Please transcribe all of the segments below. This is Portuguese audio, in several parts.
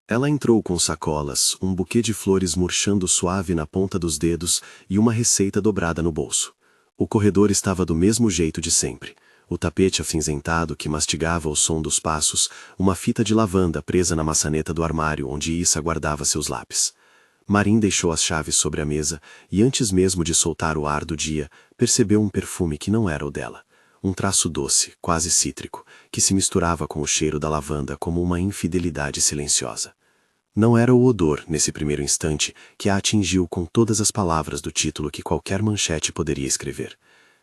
Ela entrou com sacolas, um buquê de flores murchando suave na ponta dos dedos e uma receita dobrada no bolso. O corredor estava do mesmo jeito de sempre. O tapete acinzentado que mastigava o som dos passos, uma fita de lavanda presa na maçaneta do armário onde Issa guardava seus lápis. Marin deixou as chaves sobre a mesa e antes mesmo de soltar o ar do dia, percebeu um perfume que não era o dela. Um traço doce, quase cítrico, que se misturava com o cheiro da lavanda como uma infidelidade silenciosa. Não era o odor, nesse primeiro instante, que a atingiu com todas as palavras do título que qualquer manchete poderia escrever.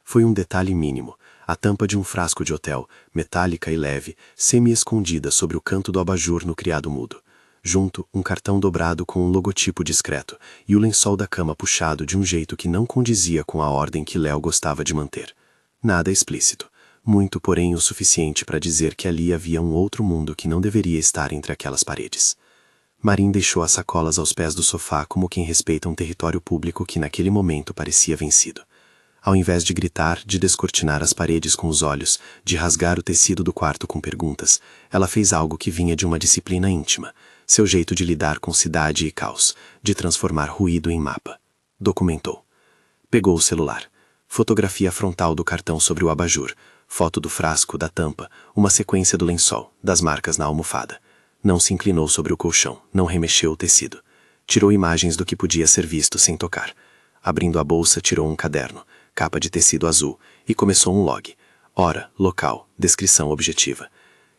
Foi um detalhe mínimo, a tampa de um frasco de hotel, metálica e leve, semi-escondida sobre o canto do abajur no criado mudo. Junto, um cartão dobrado com um logotipo discreto e o lençol da cama puxado de um jeito que não condizia com a ordem que Léo gostava de manter. Nada explícito. Muito, porém, o suficiente para dizer que ali havia um outro mundo que não deveria estar entre aquelas paredes. Marin deixou as sacolas aos pés do sofá como quem respeita um território público que naquele momento parecia vencido. Ao invés de gritar, de descortinar as paredes com os olhos, de rasgar o tecido do quarto com perguntas, ela fez algo que vinha de uma disciplina íntima, seu jeito de lidar com cidade e caos, de transformar ruído em mapa. Documentou. Pegou o celular. Fotografia frontal do cartão sobre o abajur, foto do frasco, da tampa, uma sequência do lençol, das marcas na almofada. Não se inclinou sobre o colchão, não remexeu o tecido. Tirou imagens do que podia ser visto sem tocar. Abrindo a bolsa, tirou um caderno, capa de tecido azul, e começou um log. Hora, local, descrição objetiva.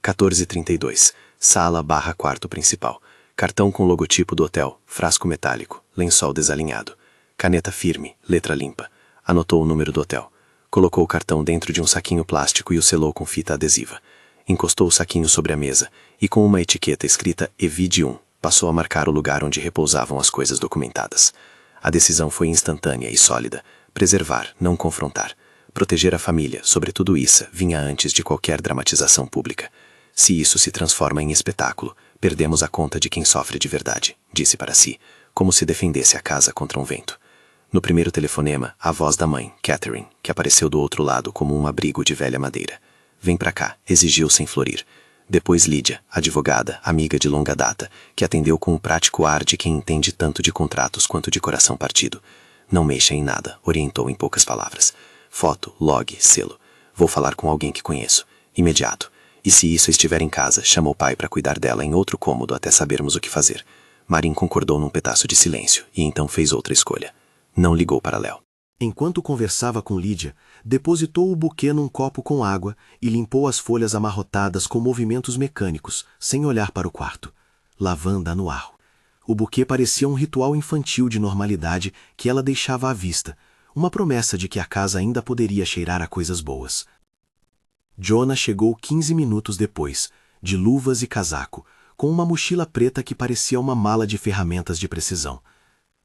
14h32, sala/quarto principal. Cartão com logotipo do hotel, frasco metálico, lençol desalinhado. Caneta firme, letra limpa. Anotou o número do hotel. Colocou o cartão dentro de um saquinho plástico e o selou com fita adesiva. Encostou o saquinho sobre a mesa e, com uma etiqueta escrita Evide 1, passou a marcar o lugar onde repousavam as coisas documentadas. A decisão foi instantânea e sólida. Preservar, não confrontar. Proteger a família, sobretudo Issa, vinha antes de qualquer dramatização pública. Se isso se transforma em espetáculo, perdemos a conta de quem sofre de verdade, disse para si, como se defendesse a casa contra um vento. No primeiro telefonema, a voz da mãe, Catherine, que apareceu do outro lado como um abrigo de velha madeira. Vem pra cá, exigiu sem florir. Depois Lídia, advogada, amiga de longa data, que atendeu com o prático ar de quem entende tanto de contratos quanto de coração partido. Não mexa em nada, orientou em poucas palavras. Foto, log, selo. Vou falar com alguém que conheço. Imediato. E se isso estiver em casa, chama o pai para cuidar dela em outro cômodo até sabermos o que fazer. Marin concordou num pedaço de silêncio, e então fez outra escolha. Não ligou para Léo. Enquanto conversava com Lídia, depositou o buquê num copo com água e limpou as folhas amarrotadas com movimentos mecânicos, sem olhar para o quarto. Lavanda no ar. O buquê parecia um ritual infantil de normalidade que ela deixava à vista, uma promessa de que a casa ainda poderia cheirar a coisas boas. Jonah chegou 15 minutos depois, de luvas e casaco, com uma mochila preta que parecia uma mala de ferramentas de precisão.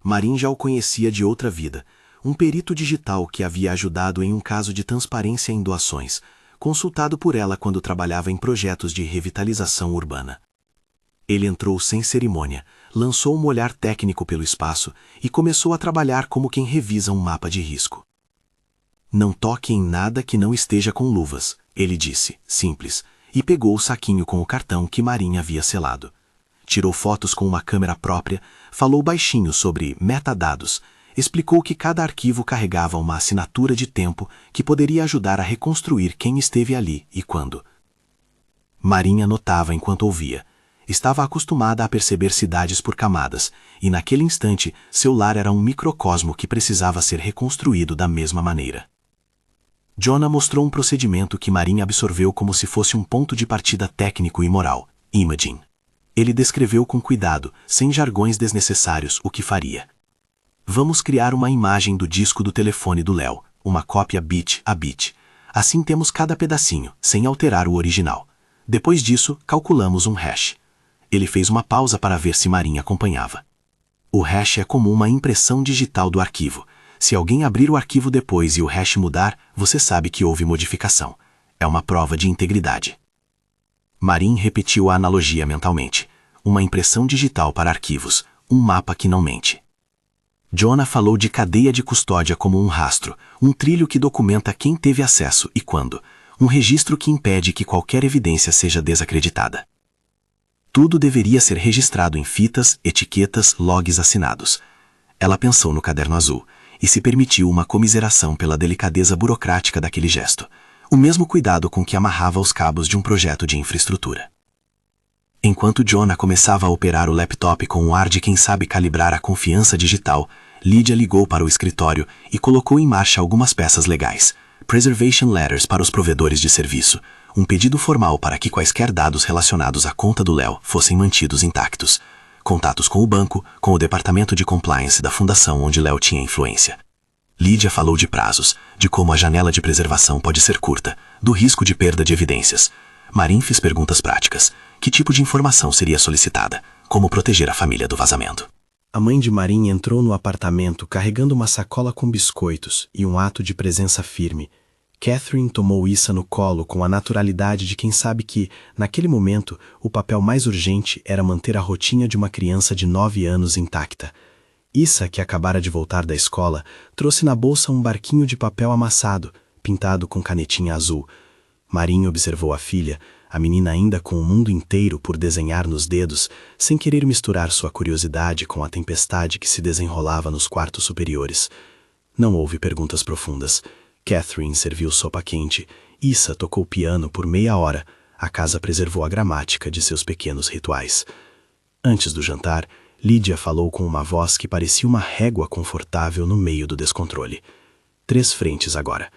Marin já o conhecia de outra vida, um perito digital que havia ajudado em um caso de transparência em doações, consultado por ela quando trabalhava em projetos de revitalização urbana. Ele entrou sem cerimônia, lançou um olhar técnico pelo espaço e começou a trabalhar como quem revisa um mapa de risco. Não toque em nada que não esteja com luvas, ele disse, simples, e pegou o saquinho com o cartão que Marin havia selado. Tirou fotos com uma câmera própria, falou baixinho sobre metadados, explicou que cada arquivo carregava uma assinatura de tempo que poderia ajudar a reconstruir quem esteve ali e quando. Marin anotava enquanto ouvia. Estava acostumada a perceber cidades por camadas, e naquele instante seu lar era um microcosmo que precisava ser reconstruído da mesma maneira. Jonah mostrou um procedimento que Marin absorveu como se fosse um ponto de partida técnico e moral, imaging. Ele descreveu com cuidado, sem jargões desnecessários, o que faria. Vamos criar uma imagem do disco do telefone do Léo, uma cópia bit a bit. Assim temos cada pedacinho, sem alterar o original. Depois disso, calculamos um hash. Ele fez uma pausa para ver se Marin acompanhava. O hash é como uma impressão digital do arquivo. Se alguém abrir o arquivo depois e o hash mudar, você sabe que houve modificação. É uma prova de integridade. Marin repetiu a analogia mentalmente. Uma impressão digital para arquivos, um mapa que não mente. Jonah falou de cadeia de custódia como um rastro, um trilho que documenta quem teve acesso e quando, um registro que impede que qualquer evidência seja desacreditada. Tudo deveria ser registrado em fitas, etiquetas, logs assinados. Ela pensou no caderno azul e se permitiu uma comiseração pela delicadeza burocrática daquele gesto, o mesmo cuidado com que amarrava os cabos de um projeto de infraestrutura. Enquanto Jonah começava a operar o laptop com o ar de quem sabe calibrar a confiança digital, Lydia ligou para o escritório e colocou em marcha algumas peças legais. Preservation Letters para os provedores de serviço, um pedido formal para que quaisquer dados relacionados à conta do Léo fossem mantidos intactos. Contatos com o banco, com o departamento de compliance da fundação onde Léo tinha influência. Lydia falou de prazos, de como a janela de preservação pode ser curta, do risco de perda de evidências. Marin fez perguntas práticas. Que tipo de informação seria solicitada? Como proteger a família do vazamento? A mãe de Marin entrou no apartamento carregando uma sacola com biscoitos e um ato de presença firme. Catherine tomou Issa no colo com a naturalidade de quem sabe que, naquele momento, o papel mais urgente era manter a rotina de uma criança de 9 anos intacta. Issa, que acabara de voltar da escola, trouxe na bolsa um barquinho de papel amassado, pintado com canetinha azul. Marin observou a filha, a menina ainda com o mundo inteiro por desenhar nos dedos, sem querer misturar sua curiosidade com a tempestade que se desenrolava nos quartos superiores. Não houve perguntas profundas. Catherine serviu sopa quente. Issa tocou piano por meia hora. A casa preservou a gramática de seus pequenos rituais. Antes do jantar, Lydia falou com uma voz que parecia uma régua confortável no meio do descontrole. 3 frentes agora.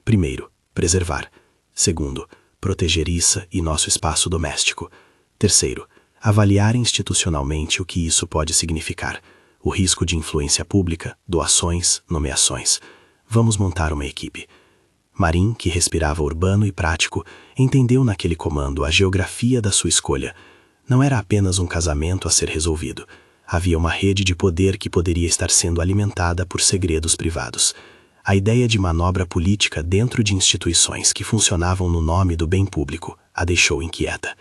Primeiro, preservar. Segundo, proteger Issa e nosso espaço doméstico. Terceiro, avaliar institucionalmente o que isso pode significar. O risco de influência pública, doações, nomeações. Vamos montar uma equipe. Marin, que respirava urbano e prático, entendeu naquele comando a geografia da sua escolha. Não era apenas um casamento a ser resolvido. Havia uma rede de poder que poderia estar sendo alimentada por segredos privados. A ideia de manobra política dentro de instituições que funcionavam no nome do bem público a deixou inquieta.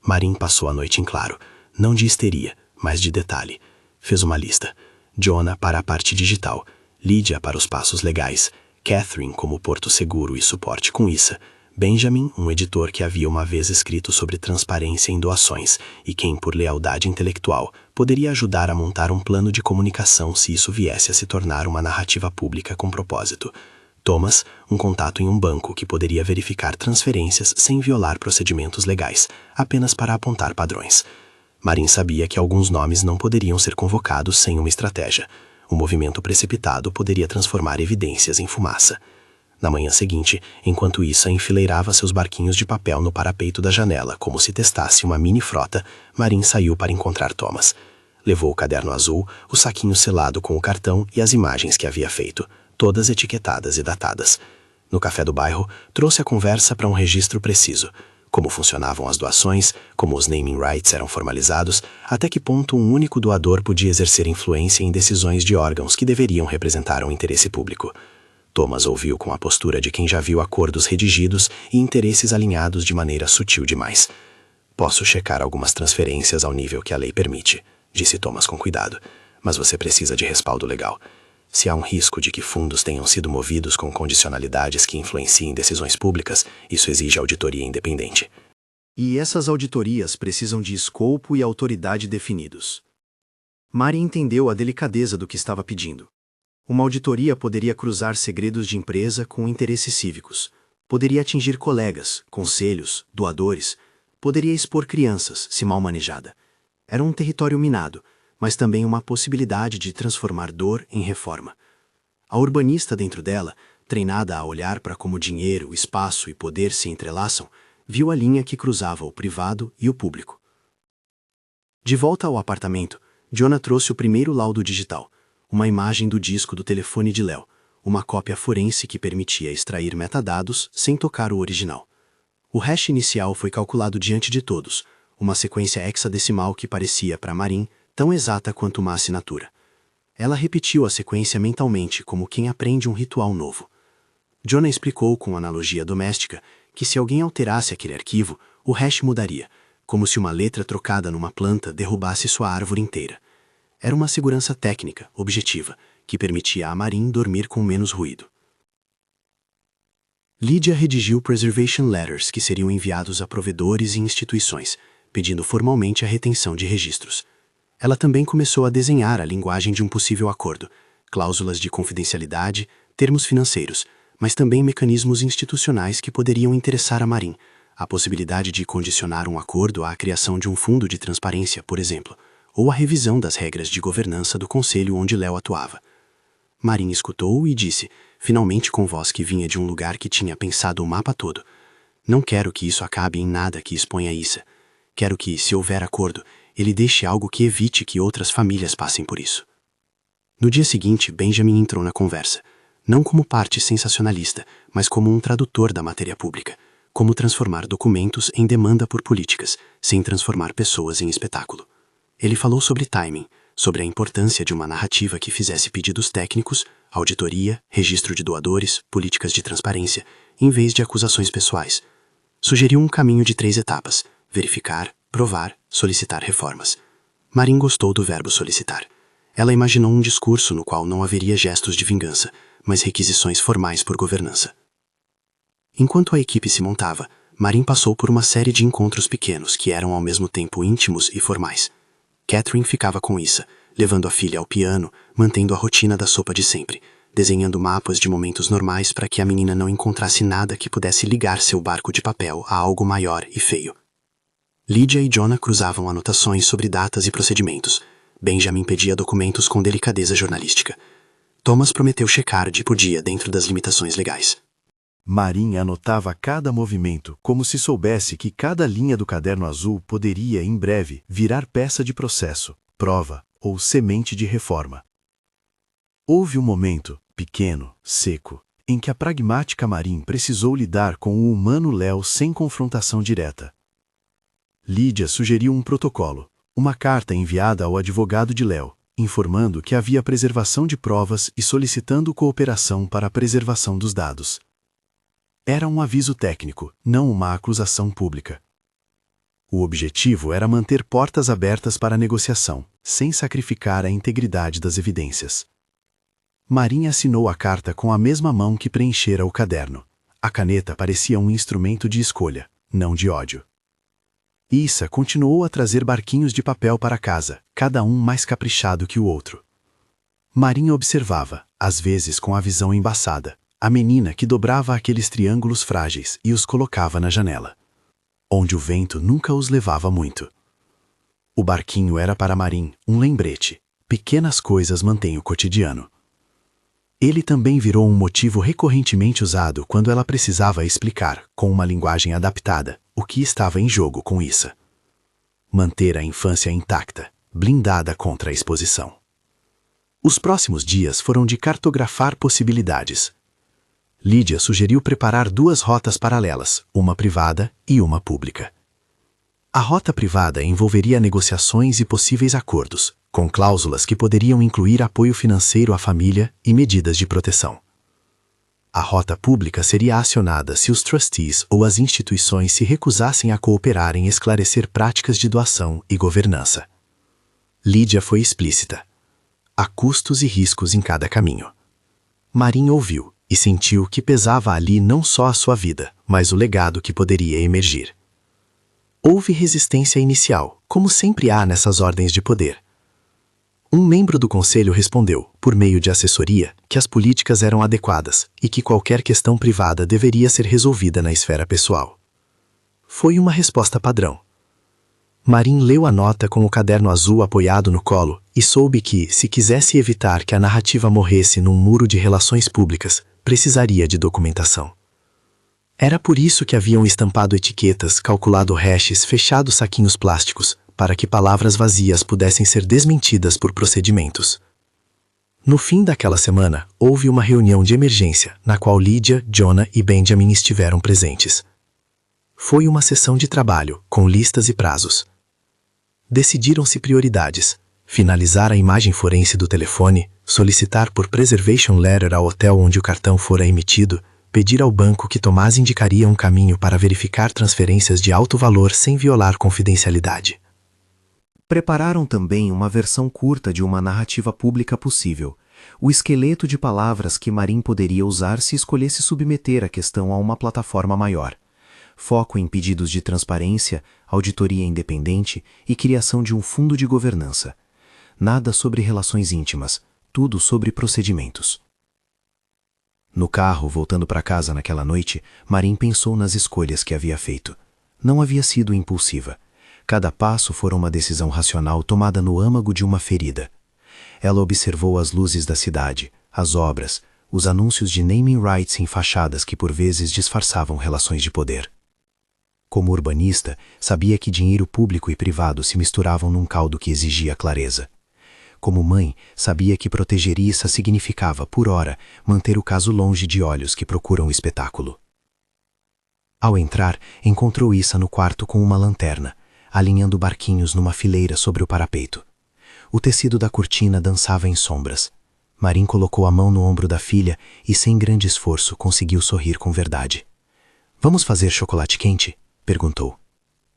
Marin passou a noite em claro, não de histeria, mas de detalhe. Fez uma lista. Jonah para a parte digital, Lydia para os passos legais, Catherine como porto seguro e suporte com Issa, Benjamin, um editor que havia uma vez escrito sobre transparência em doações e quem, por lealdade intelectual, poderia ajudar a montar um plano de comunicação se isso viesse a se tornar uma narrativa pública com propósito. Thomas, um contato em um banco que poderia verificar transferências sem violar procedimentos legais, apenas para apontar padrões. Marin sabia que alguns nomes não poderiam ser convocados sem uma estratégia. O movimento precipitado poderia transformar evidências em fumaça. Na manhã seguinte, enquanto Issa enfileirava seus barquinhos de papel no parapeito da janela como se testasse uma mini-frota, Marin saiu para encontrar Thomas. Levou o caderno azul, o saquinho selado com o cartão e as imagens que havia feito, todas etiquetadas e datadas. No café do bairro, trouxe a conversa para um registro preciso. Como funcionavam as doações, como os naming rights eram formalizados, até que ponto um único doador podia exercer influência em decisões de órgãos que deveriam representar o interesse público. Thomas ouviu com a postura de quem já viu acordos redigidos e interesses alinhados de maneira sutil demais. Posso checar algumas transferências ao nível que a lei permite, disse Thomas com cuidado, mas você precisa de respaldo legal. Se há um risco de que fundos tenham sido movidos com condicionalidades que influenciem decisões públicas, isso exige auditoria independente. E essas auditorias precisam de escopo e autoridade definidos. Mari entendeu a delicadeza do que estava pedindo. Uma auditoria poderia cruzar segredos de empresa com interesses cívicos, poderia atingir colegas, conselhos, doadores, poderia expor crianças, se mal manejada. Era um território minado, mas também uma possibilidade de transformar dor em reforma. A urbanista dentro dela, treinada a olhar para como dinheiro, espaço e poder se entrelaçam, viu a linha que cruzava o privado e o público. De volta ao apartamento, Jonah trouxe o primeiro laudo digital, uma imagem do disco do telefone de Léo, uma cópia forense que permitia extrair metadados sem tocar o original. O hash inicial foi calculado diante de todos, uma sequência hexadecimal que parecia para Marin tão exata quanto uma assinatura. Ela repetiu a sequência mentalmente como quem aprende um ritual novo. Jonah explicou com analogia doméstica que se alguém alterasse aquele arquivo, o hash mudaria, como se uma letra trocada numa planta derrubasse sua árvore inteira. Era uma segurança técnica, objetiva, que permitia a Marin dormir com menos ruído. Lydia redigiu preservation letters que seriam enviados a provedores e instituições, pedindo formalmente a retenção de registros. Ela também começou a desenhar a linguagem de um possível acordo, cláusulas de confidencialidade, termos financeiros, mas também mecanismos institucionais que poderiam interessar a Marin, a possibilidade de condicionar um acordo à criação de um fundo de transparência, por exemplo, ou a revisão das regras de governança do conselho onde Léo atuava. Marin escutou e disse, finalmente com voz que vinha de um lugar que tinha pensado o mapa todo: "Não quero que isso acabe em nada que exponha Issa. Quero que, se houver acordo, ele deixe algo que evite que outras famílias passem por isso." No dia seguinte, Benjamin entrou na conversa, não como parte sensacionalista, mas como um tradutor da matéria pública, como transformar documentos em demanda por políticas, sem transformar pessoas em espetáculo. Ele falou sobre timing, sobre a importância de uma narrativa que fizesse pedidos técnicos, auditoria, registro de doadores, políticas de transparência, em vez de acusações pessoais. Sugeriu um caminho de 3 etapas: verificar, provar, solicitar reformas. Marin gostou do verbo solicitar. Ela imaginou um discurso no qual não haveria gestos de vingança, mas requisições formais por governança. Enquanto a equipe se montava, Marin passou por uma série de encontros pequenos que eram ao mesmo tempo íntimos e formais. Catherine ficava com Issa, levando a filha ao piano, mantendo a rotina da sopa de sempre, desenhando mapas de momentos normais para que a menina não encontrasse nada que pudesse ligar seu barco de papel a algo maior e feio. Lydia e Jonah cruzavam anotações sobre datas e procedimentos. Benjamin pedia documentos com delicadeza jornalística. Thomas prometeu checar dia por dia dentro das limitações legais. Marin anotava cada movimento, como se soubesse que cada linha do caderno azul poderia, em breve, virar peça de processo, prova ou semente de reforma. Houve um momento, pequeno, seco, em que a pragmática Marin precisou lidar com o humano Léo sem confrontação direta. Lydia sugeriu um protocolo, uma carta enviada ao advogado de Léo, informando que havia preservação de provas e solicitando cooperação para a preservação dos dados. Era um aviso técnico, não uma acusação pública. O objetivo era manter portas abertas para a negociação, sem sacrificar a integridade das evidências. Marin assinou a carta com a mesma mão que preenchera o caderno. A caneta parecia um instrumento de escolha, não de ódio. Issa continuou a trazer barquinhos de papel para casa, cada um mais caprichado que o outro. Marin observava, às vezes com a visão embaçada, a menina que dobrava aqueles triângulos frágeis e os colocava na janela, onde o vento nunca os levava muito. O barquinho era para Marin um lembrete: pequenas coisas mantêm o cotidiano. Ele também virou um motivo recorrentemente usado quando ela precisava explicar, com uma linguagem adaptada, o que estava em jogo com Issa. Manter a infância intacta, blindada contra a exposição. Os próximos dias foram de cartografar possibilidades. Lydia sugeriu preparar 2 rotas paralelas, uma privada e uma pública. A rota privada envolveria negociações e possíveis acordos, com cláusulas que poderiam incluir apoio financeiro à família e medidas de proteção. A rota pública seria acionada se os trustees ou as instituições se recusassem a cooperar em esclarecer práticas de doação e governança. Lydia foi explícita. Há custos e riscos em cada caminho. Marin ouviu e sentiu que pesava ali não só a sua vida, mas o legado que poderia emergir. Houve resistência inicial, como sempre há nessas ordens de poder. Um membro do conselho respondeu, por meio de assessoria, que as políticas eram adequadas e que qualquer questão privada deveria ser resolvida na esfera pessoal. Foi uma resposta padrão. Marin leu a nota com o caderno azul apoiado no colo e soube que, se quisesse evitar que a narrativa morresse num muro de relações públicas, precisaria de documentação. Era por isso que haviam estampado etiquetas, calculado hashes, fechado saquinhos plásticos, para que palavras vazias pudessem ser desmentidas por procedimentos. No fim daquela semana, houve uma reunião de emergência, na qual Lydia, Jonah e Benjamin estiveram presentes. Foi uma sessão de trabalho, com listas e prazos. Decidiram-se prioridades: finalizar a imagem forense do telefone, solicitar por preservation letter ao hotel onde o cartão fora emitido, pedir ao banco que Tomás indicaria um caminho para verificar transferências de alto valor sem violar confidencialidade. Prepararam também uma versão curta de uma narrativa pública possível, o esqueleto de palavras que Marin poderia usar se escolhesse submeter a questão a uma plataforma maior. foco em pedidos de transparência, auditoria independente e criação de um fundo de governança. Nada sobre relações íntimas, tudo sobre procedimentos. No carro, voltando para casa naquela noite, Marin pensou nas escolhas que havia feito. Não havia sido impulsiva. Cada passo fora uma decisão racional tomada no âmago de uma ferida. Ela observou as luzes da cidade, as obras, os anúncios de naming rights em fachadas que por vezes disfarçavam relações de poder. Como urbanista, sabia que dinheiro público e privado se misturavam num caldo que exigia clareza. Como mãe, sabia que proteger Issa significava, por hora, manter o caso longe de olhos que procuram o espetáculo. Ao entrar, encontrou Issa no quarto com uma lanterna, alinhando barquinhos numa fileira sobre o parapeito. O tecido da cortina dançava em sombras. Marin colocou a mão no ombro da filha e, sem grande esforço, conseguiu sorrir com verdade. "Vamos fazer chocolate quente?" perguntou.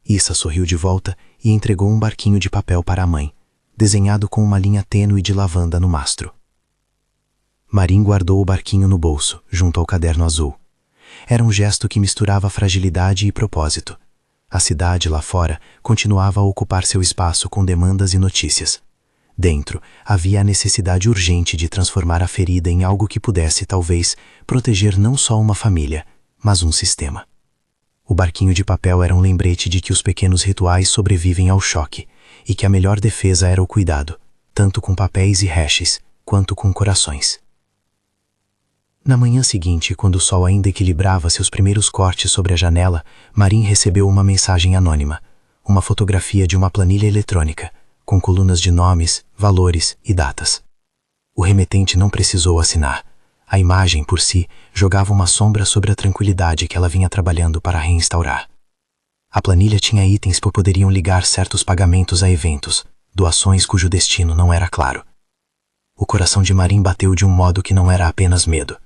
Issa sorriu de volta e entregou um barquinho de papel para a mãe, desenhado com uma linha tênue de lavanda no mastro. Marin guardou o barquinho no bolso, junto ao caderno azul. Era um gesto que misturava fragilidade e propósito. A cidade lá fora continuava a ocupar seu espaço com demandas e notícias. Dentro, havia a necessidade urgente de transformar a ferida em algo que pudesse, talvez, proteger não só uma família, mas um sistema. O barquinho de papel era um lembrete de que os pequenos rituais sobrevivem ao choque e que a melhor defesa era o cuidado, tanto com papéis e hashes, quanto com corações. Na manhã seguinte, quando o sol ainda equilibrava seus primeiros cortes sobre a janela, Marin recebeu uma mensagem anônima, uma fotografia de uma planilha eletrônica, com colunas de nomes, valores e datas. O remetente não precisou assinar. A imagem, por si, jogava uma sombra sobre a tranquilidade que ela vinha trabalhando para reinstaurar. A planilha tinha itens que poderiam ligar certos pagamentos a eventos, doações cujo destino não era claro. O coração de Marin bateu de um modo que não era apenas medo.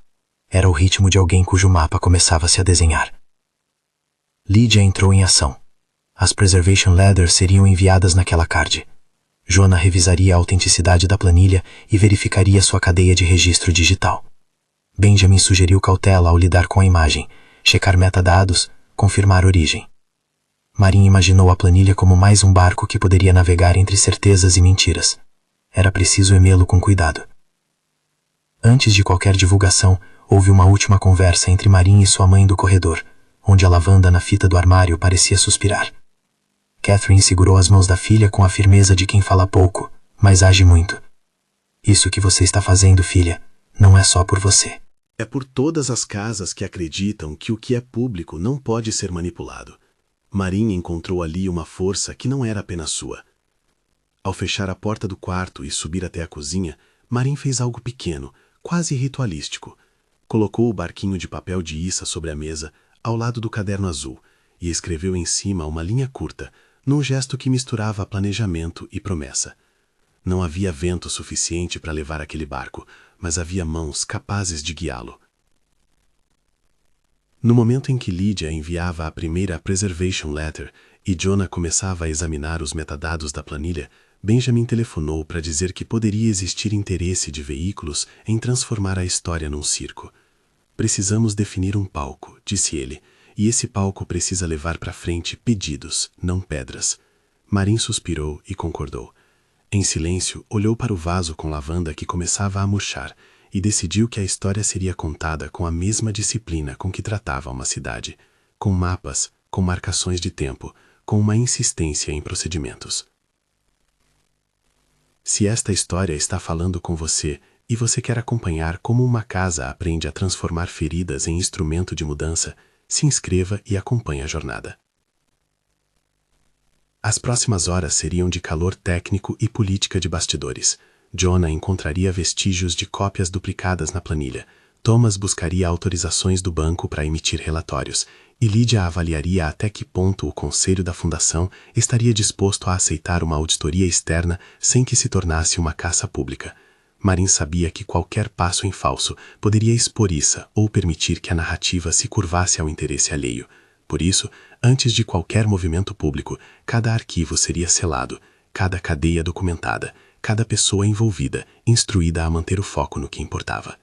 Era o ritmo de alguém cujo mapa começava-se a desenhar. Lydia entrou em ação. As Preservation Letters seriam enviadas naquela card. Jonah revisaria a autenticidade da planilha e verificaria sua cadeia de registro digital. Benjamin sugeriu cautela ao lidar com a imagem, checar metadados, confirmar origem. Marin imaginou a planilha como mais um barco que poderia navegar entre certezas e mentiras. Era preciso emê-lo com cuidado. Antes de qualquer divulgação, houve uma última conversa entre Marin e sua mãe do corredor, onde a lavanda na fita do armário parecia suspirar. Catherine segurou as mãos da filha com a firmeza de quem fala pouco, mas age muito. "Isso que você está fazendo, filha, não é só por você. É por todas as casas que acreditam que o que é público não pode ser manipulado." Marin encontrou ali uma força que não era apenas sua. Ao fechar a porta do quarto e subir até a cozinha, Marin fez algo pequeno, quase ritualístico. Colocou o barquinho de papel de Issa sobre a mesa, ao lado do caderno azul, e escreveu em cima uma linha curta, num gesto que misturava planejamento e promessa. Não havia vento suficiente para levar aquele barco, mas havia mãos capazes de guiá-lo. No momento em que Lydia enviava a primeira Preservation Letter e Jonah começava a examinar os metadados da planilha, Benjamin telefonou para dizer que poderia existir interesse de veículos em transformar a história num circo. "Precisamos definir um palco", disse ele, "e esse palco precisa levar para frente pedidos, não pedras." Marin suspirou e concordou. Em silêncio, olhou para o vaso com lavanda que começava a murchar e decidiu que a história seria contada com a mesma disciplina com que tratava uma cidade, com mapas, com marcações de tempo, com uma insistência em procedimentos. Se esta história está falando com você e você quer acompanhar como uma casa aprende a transformar feridas em instrumento de mudança, se inscreva e acompanhe a jornada. As próximas horas seriam de calor técnico e política de bastidores. Jonah encontraria vestígios de cópias duplicadas na planilha. Thomas buscaria autorizações do banco para emitir relatórios, e Lydia avaliaria até que ponto o conselho da fundação estaria disposto a aceitar uma auditoria externa sem que se tornasse uma caça pública. Marin sabia que qualquer passo em falso poderia expor Issa ou permitir que a narrativa se curvasse ao interesse alheio. Por isso, antes de qualquer movimento público, cada arquivo seria selado, cada cadeia documentada, cada pessoa envolvida, instruída a manter o foco no que importava.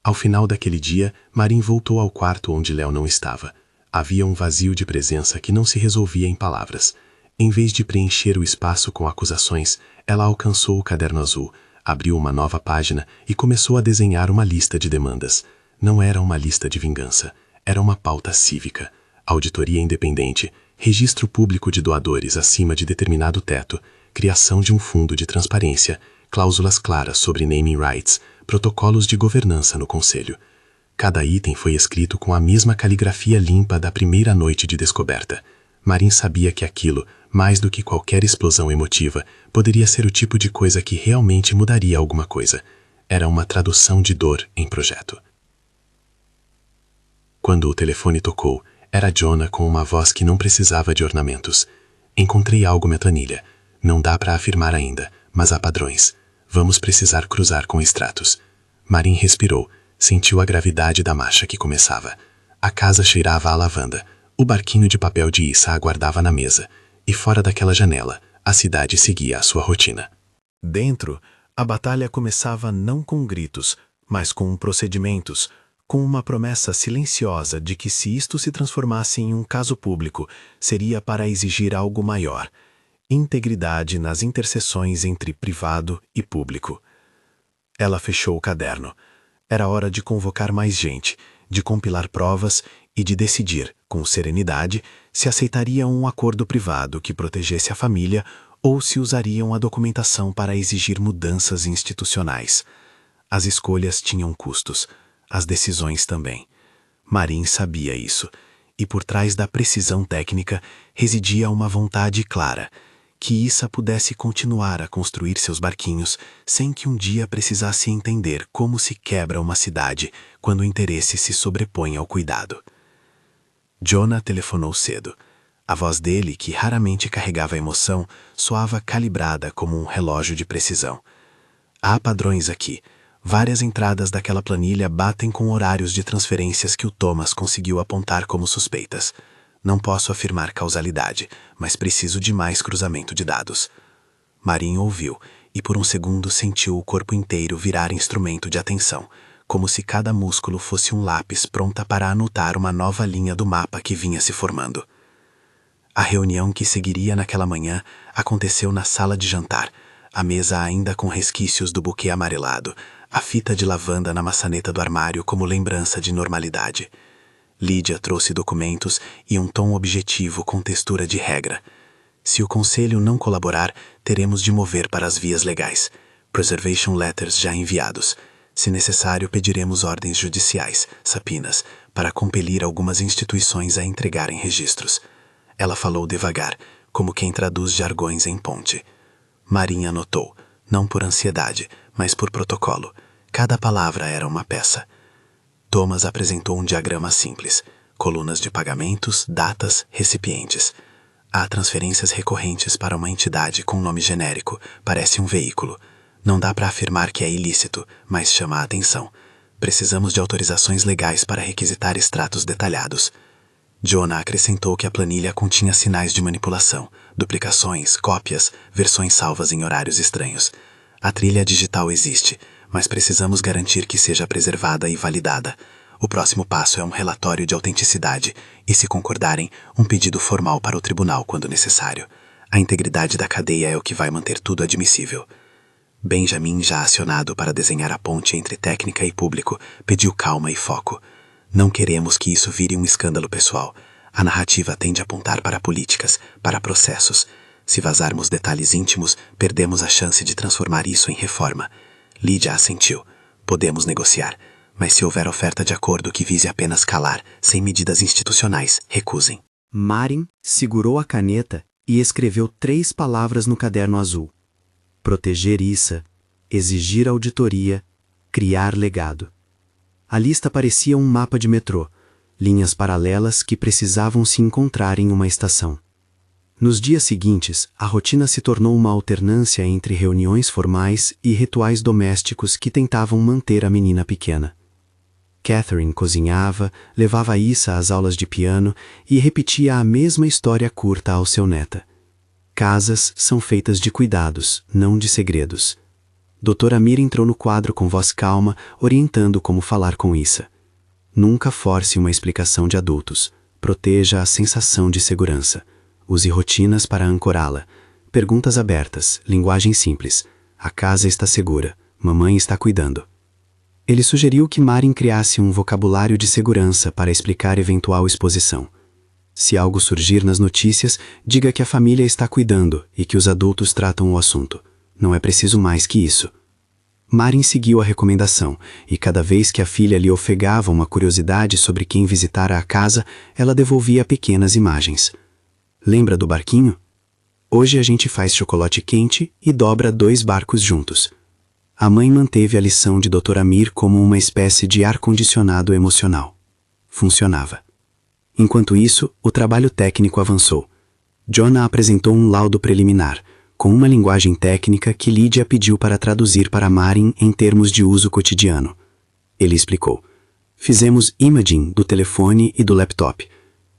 Ao final daquele dia, Marin voltou ao quarto onde Léo não estava. Havia um vazio de presença que não se resolvia em palavras. Em vez de preencher o espaço com acusações, ela alcançou o caderno azul, abriu uma nova página e começou a desenhar uma lista de demandas. Não era uma lista de vingança, era uma pauta cívica. Auditoria independente, registro público de doadores acima de determinado teto, criação de um fundo de transparência, cláusulas claras sobre naming rights, protocolos de governança no conselho. Cada item foi escrito com a mesma caligrafia limpa da primeira noite de descoberta. Marin sabia que aquilo, mais do que qualquer explosão emotiva, poderia ser o tipo de coisa que realmente mudaria alguma coisa. Era uma tradução de dor em projeto. Quando o telefone tocou, era Jonah com uma voz que não precisava de ornamentos. Encontrei algo na planilha. Não dá para afirmar ainda, mas há padrões. Vamos precisar cruzar com extratos. Marin respirou, sentiu a gravidade da marcha que começava. A casa cheirava a lavanda. O barquinho de papel de Issa aguardava na mesa. E fora daquela janela, a cidade seguia a sua rotina. Dentro, a batalha começava não com gritos, mas com procedimentos, com uma promessa silenciosa de que se isto se transformasse em um caso público, seria para exigir algo maior: integridade nas interseções entre privado e público. Ela fechou o caderno. Era hora de convocar mais gente, de compilar provas e de decidir, com serenidade, se aceitariam um acordo privado que protegesse a família ou se usariam a documentação para exigir mudanças institucionais. As escolhas tinham custos, as decisões também. Marin sabia isso, e por trás da precisão técnica residia uma vontade clara: que Issa pudesse continuar a construir seus barquinhos sem que um dia precisasse entender como se quebra uma cidade quando o interesse se sobrepõe ao cuidado. Jonah telefonou cedo. A voz dele, que raramente carregava emoção, soava calibrada como um relógio de precisão. Há padrões aqui. Várias entradas daquela planilha batem com horários de transferências que o Thomas conseguiu apontar como suspeitas. Não posso afirmar causalidade, mas preciso de mais cruzamento de dados. Marin ouviu, e por um segundo sentiu o corpo inteiro virar instrumento de atenção, como se cada músculo fosse um lápis pronta para anotar uma nova linha do mapa que vinha se formando. A reunião que seguiria naquela manhã aconteceu na sala de jantar, a mesa ainda com resquícios do buquê amarelado, a fita de lavanda na maçaneta do armário como lembrança de normalidade. Lídia trouxe documentos e um tom objetivo com textura de regra. Se o conselho não colaborar, teremos de mover para as vias legais. Preservation letters já enviados. Se necessário, pediremos ordens judiciais, sapinas, para compelir algumas instituições a entregarem registros. Ela falou devagar, como quem traduz jargões em ponte. Marin anotou, não por ansiedade, mas por protocolo. Cada palavra era uma peça. Thomas apresentou um diagrama simples: colunas de pagamentos, datas, recipientes. Há transferências recorrentes para uma entidade com nome genérico, parece um veículo. Não dá para afirmar que é ilícito, mas chama a atenção. Precisamos de autorizações legais para requisitar extratos detalhados. Jonah acrescentou que a planilha continha sinais de manipulação, duplicações, cópias, versões salvas em horários estranhos. A trilha digital existe, mas precisamos garantir que seja preservada e validada. O próximo passo é um relatório de autenticidade e, se concordarem, um pedido formal para o tribunal quando necessário. A integridade da cadeia é o que vai manter tudo admissível. Benjamin, já acionado para desenhar a ponte entre técnica e público, pediu calma e foco. Não queremos que isso vire um escândalo pessoal. A narrativa tende a apontar para políticas, para processos. Se vazarmos detalhes íntimos, perdemos a chance de transformar isso em reforma. Lídia assentiu. Podemos negociar, mas se houver oferta de acordo que vise apenas calar, sem medidas institucionais, recusem. Marin segurou a caneta e escreveu 3 palavras no caderno azul: proteger Issa, exigir auditoria, criar legado. A lista parecia um mapa de metrô, linhas paralelas que precisavam se encontrar em uma estação. Nos dias seguintes, a rotina se tornou uma alternância entre reuniões formais e rituais domésticos que tentavam manter a menina pequena. Catherine cozinhava, levava Issa às aulas de piano e repetia a mesma história curta ao seu neta. Casas são feitas de cuidados, não de segredos. Dr. Amir entrou no quadro com voz calma, orientando como falar com Issa. Nunca force uma explicação de adultos. Proteja a sensação de segurança. Use rotinas para ancorá-la. Perguntas abertas, linguagem simples. A casa está segura. Mamãe está cuidando. Ele sugeriu que Marin criasse um vocabulário de segurança para explicar eventual exposição. Se algo surgir nas notícias, diga que a família está cuidando e que os adultos tratam o assunto. Não é preciso mais que isso. Marin seguiu a recomendação, e cada vez que a filha lhe ofegava uma curiosidade sobre quem visitara a casa, ela devolvia pequenas imagens. Lembra do barquinho? Hoje a gente faz chocolate quente e dobra 2 barcos juntos. A mãe manteve a lição de Dr. Amir como uma espécie de ar-condicionado emocional. Funcionava. Enquanto isso, o trabalho técnico avançou. Jonah apresentou um laudo preliminar, com uma linguagem técnica que Lydia pediu para traduzir para Marin em termos de uso cotidiano. Ele explicou. Fizemos imaging do telefone e do laptop.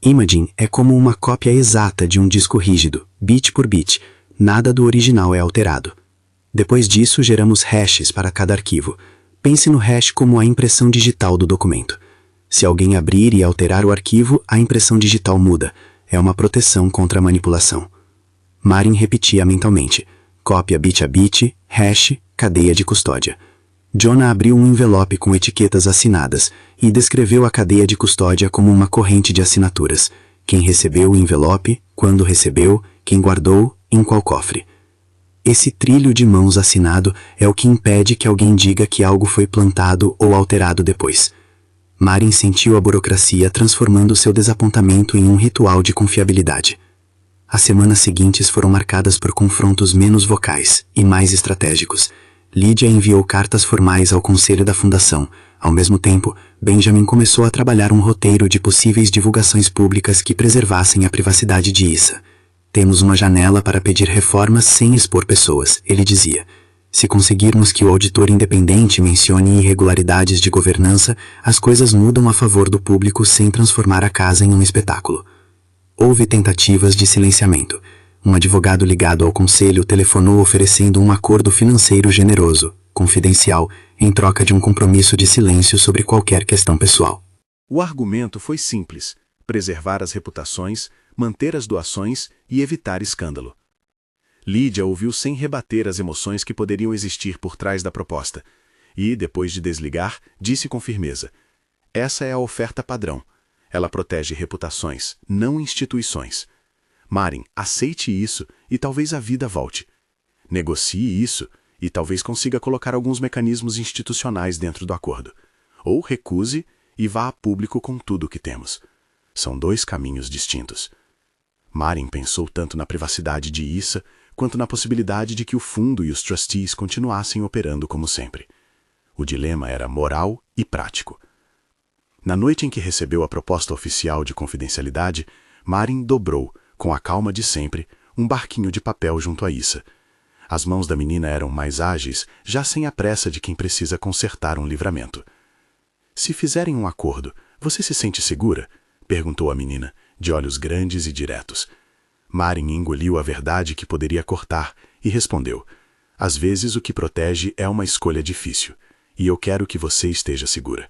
Imaging é como uma cópia exata de um disco rígido, bit por bit. Nada do original é alterado. Depois disso, geramos hashes para cada arquivo. Pense no hash como a impressão digital do documento. Se alguém abrir e alterar o arquivo, a impressão digital muda. É uma proteção contra a manipulação. Marin repetia mentalmente. Cópia bit a bit, hash, cadeia de custódia. Jonah abriu um envelope com etiquetas assinadas e descreveu a cadeia de custódia como uma corrente de assinaturas. Quem recebeu o envelope, quando recebeu, quem guardou, em qual cofre. Esse trilho de mãos assinado é o que impede que alguém diga que algo foi plantado ou alterado depois. Marin sentiu a burocracia transformando seu desapontamento em um ritual de confiabilidade. As semanas seguintes foram marcadas por confrontos menos vocais e mais estratégicos. Lydia enviou cartas formais ao conselho da fundação. Ao mesmo tempo, Benjamin começou a trabalhar um roteiro de possíveis divulgações públicas que preservassem a privacidade de Issa. Temos uma janela para pedir reformas sem expor pessoas, ele dizia. Se conseguirmos que o auditor independente mencione irregularidades de governança, as coisas mudam a favor do público sem transformar a casa em um espetáculo. Houve tentativas de silenciamento. Um advogado ligado ao conselho telefonou oferecendo um acordo financeiro generoso, confidencial, em troca de um compromisso de silêncio sobre qualquer questão pessoal. O argumento foi simples: preservar as reputações, manter as doações e evitar escândalo. Lydia ouviu sem rebater as emoções que poderiam existir por trás da proposta, e, depois de desligar, disse com firmeza: essa é a oferta padrão. Ela protege reputações, não instituições. Marin, aceite isso e talvez a vida volte. Negocie isso e talvez consiga colocar alguns mecanismos institucionais dentro do acordo. Ou recuse e vá a público com tudo o que temos. São 2 caminhos distintos. Marin pensou tanto na privacidade de Issa quanto na possibilidade de que o fundo e os trustees continuassem operando como sempre. O dilema era moral e prático. Na noite em que recebeu a proposta oficial de confidencialidade, Marin dobrou, com a calma de sempre, um barquinho de papel junto a Issa. As mãos da menina eram mais ágeis, já sem a pressa de quem precisa consertar um livramento. Se fizerem um acordo, você se sente segura? Perguntou a menina, de olhos grandes e diretos. Marin engoliu a verdade que poderia cortar e respondeu: às vezes o que protege é uma escolha difícil, e eu quero que você esteja segura.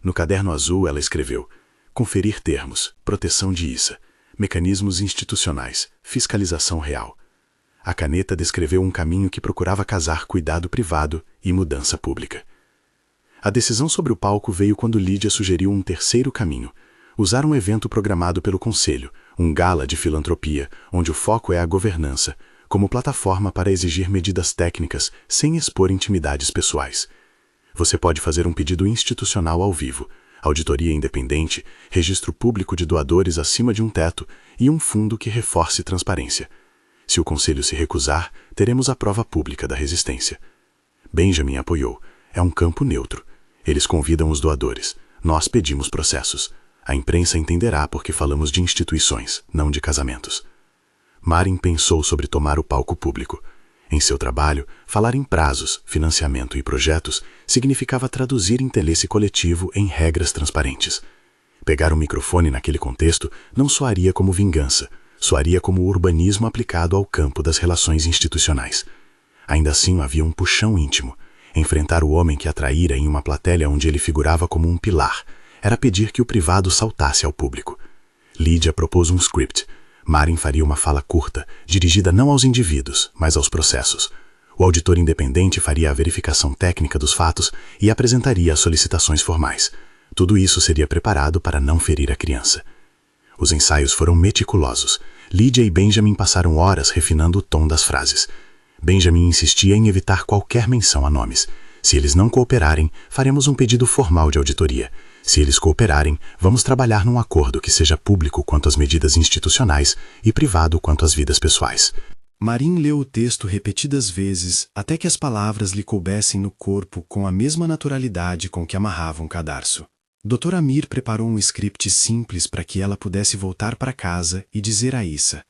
No caderno azul ela escreveu: conferir termos, proteção de Issa, mecanismos institucionais, fiscalização real. A caneta descreveu um caminho que procurava casar cuidado privado e mudança pública. A decisão sobre o palco veio quando Lydia sugeriu um terceiro caminho: usar um evento programado pelo Conselho, um gala de filantropia, onde o foco é a governança, como plataforma para exigir medidas técnicas sem expor intimidades pessoais. Você pode fazer um pedido institucional ao vivo, auditoria independente, registro público de doadores acima de um teto e um fundo que reforce transparência. Se o Conselho se recusar, teremos a prova pública da resistência. Benjamin apoiou. É um campo neutro. Eles convidam os doadores. Nós pedimos processos. A imprensa entenderá porque falamos de instituições, não de casamentos. Marin pensou sobre tomar o palco público. Em seu trabalho, falar em prazos, financiamento e projetos significava traduzir interesse coletivo em regras transparentes. Pegar um microfone naquele contexto não soaria como vingança, soaria como urbanismo aplicado ao campo das relações institucionais. Ainda assim, havia um puxão íntimo. Enfrentar o homem que a traíra em uma plateia onde ele figurava como um pilar era pedir que o privado saltasse ao público. Lídia propôs um script. Maren faria uma fala curta, dirigida não aos indivíduos, mas aos processos. O auditor independente faria a verificação técnica dos fatos e apresentaria as solicitações formais. Tudo isso seria preparado para não ferir a criança. Os ensaios foram meticulosos. Lídia e Benjamin passaram horas refinando o tom das frases. Benjamin insistia em evitar qualquer menção a nomes. Se eles não cooperarem, faremos um pedido formal de auditoria. Se eles cooperarem, vamos trabalhar num acordo que seja público quanto às medidas institucionais e privado quanto às vidas pessoais. Marin leu o texto repetidas vezes até que as palavras lhe coubessem no corpo com a mesma naturalidade com que amarravam um cadarço. Dr. Amir preparou um script simples para que ela pudesse voltar para casa e dizer a Issa: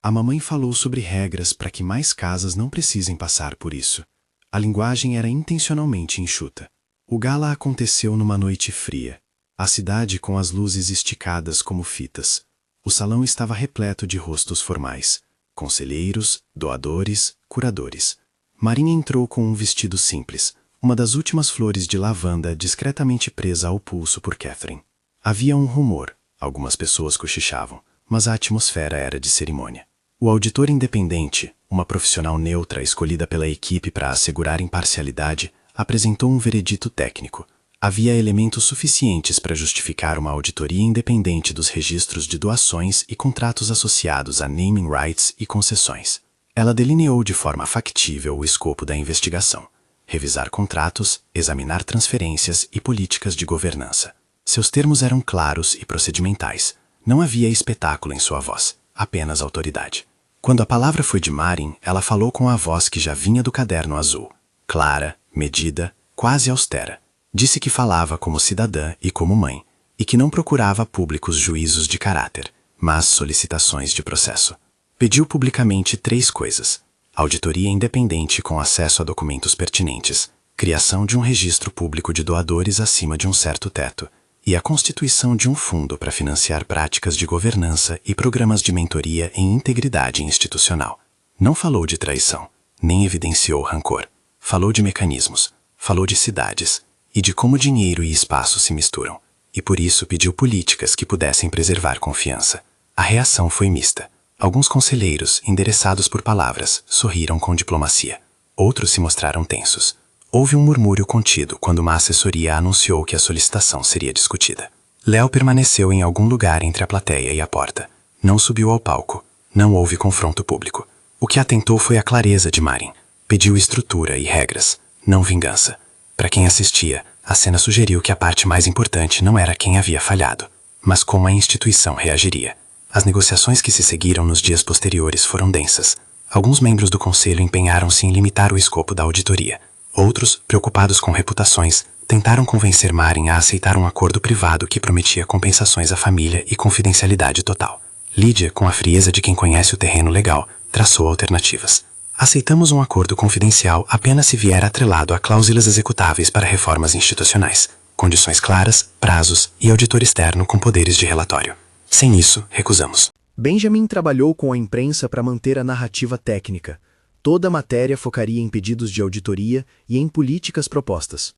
a mamãe falou sobre regras para que mais casas não precisem passar por isso. A linguagem era intencionalmente enxuta. O gala aconteceu numa noite fria. A cidade com as luzes esticadas como fitas. O salão estava repleto de rostos formais. Conselheiros, doadores, curadores. Marin entrou com um vestido simples, uma das últimas flores de lavanda discretamente presa ao pulso por Catherine. Havia um rumor, algumas pessoas cochichavam, mas a atmosfera era de cerimônia. O auditor independente, uma profissional neutra escolhida pela equipe para assegurar imparcialidade, apresentou um veredito técnico. Havia elementos suficientes para justificar uma auditoria independente dos registros de doações e contratos associados a naming rights e concessões. Ela delineou de forma factível o escopo da investigação: revisar contratos, examinar transferências e políticas de governança. Seus termos eram claros e procedimentais. Não havia espetáculo em sua voz, apenas autoridade. Quando a palavra foi de Marin, ela falou com a voz que já vinha do caderno azul. Clara, medida, quase austera. Disse que falava como cidadã e como mãe, e que não procurava públicos juízos de caráter, mas solicitações de processo. Pediu publicamente 3 coisas: auditoria independente com acesso a documentos pertinentes, criação de um registro público de doadores acima de um certo teto, e a constituição de um fundo para financiar práticas de governança e programas de mentoria em integridade institucional. Não falou de traição, nem evidenciou rancor. Falou de mecanismos, falou de cidades, e de como dinheiro e espaço se misturam, e por isso pediu políticas que pudessem preservar confiança. A reação foi mista. Alguns conselheiros, endereçados por palavras, sorriram com diplomacia. Outros se mostraram tensos. Houve um murmúrio contido quando uma assessoria anunciou que a solicitação seria discutida. Léo permaneceu em algum lugar entre a plateia e a porta. Não subiu ao palco. Não houve confronto público. O que atentou foi a clareza de Marin. Pediu estrutura e regras, não vingança. Para quem assistia, a cena sugeriu que a parte mais importante não era quem havia falhado, mas como a instituição reagiria. As negociações que se seguiram nos dias posteriores foram densas. Alguns membros do conselho empenharam-se em limitar o escopo da auditoria. Outros, preocupados com reputações, tentaram convencer Marin a aceitar um acordo privado que prometia compensações à família e confidencialidade total. Lídia, com a frieza de quem conhece o terreno legal, traçou alternativas. Aceitamos um acordo confidencial apenas se vier atrelado a cláusulas executáveis para reformas institucionais, condições claras, prazos e auditor externo com poderes de relatório. Sem isso, recusamos. Benjamin trabalhou com a imprensa para manter a narrativa técnica. Toda a matéria focaria em pedidos de auditoria e em políticas propostas.